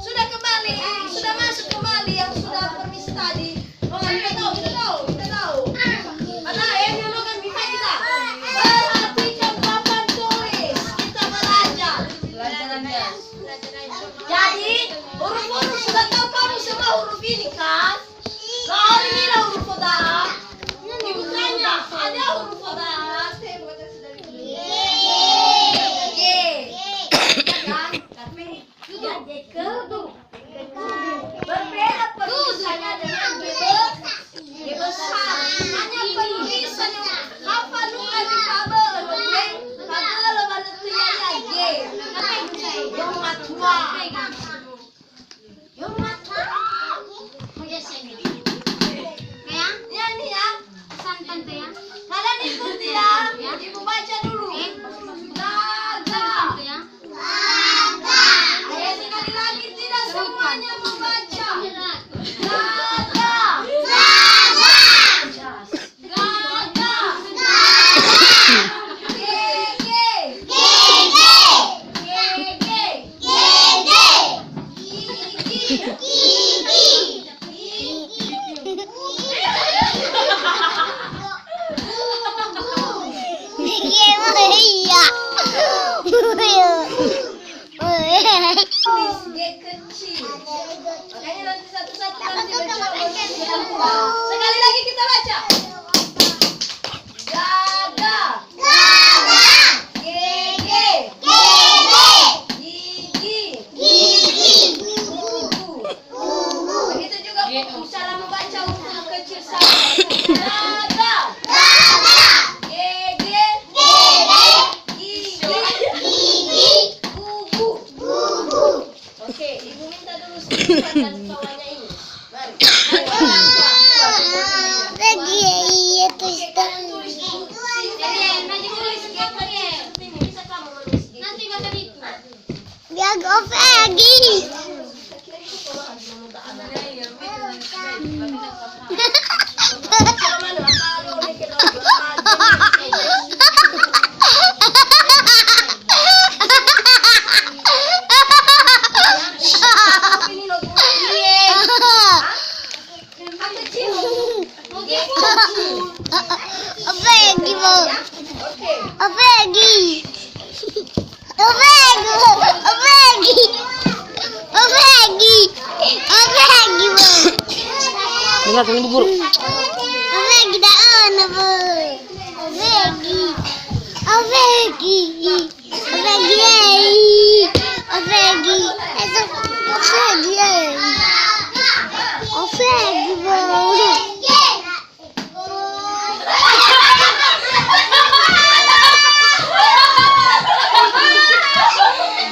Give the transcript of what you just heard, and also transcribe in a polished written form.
Sudah kembali, sudah masuk kembali yang sudah permisi tadi. Oh, kita tahu. Ada yang kan kita. Perhatikan papan tulis, kita belajar. Jadi huruf-huruf sudah tahu kamu semua huruf ini kan? Kau ini huruf kota. Ibu tanya, ada huruf kota. Berbeda penulisannya dengan G besar. Hanya penulisan yang hafal luka di kabel, kabel baletnya G. Yang matua. Ya nih ya. Kalian ikuti ya. Ibu baca dulu. Sekali lagi tidak semuanya membaca. Makanya nanti satu-satu nanti baca. Sekali lagi kita baca. Gaga. Gege. Gigi. Begitu juga cara membaca huruf kecil sama. Gaga. Gege. Gigi. Gugu. Oke, ibu minta dulu sedikit dan bawahnya ini. Mari. Dengar ini bubur. Avegi.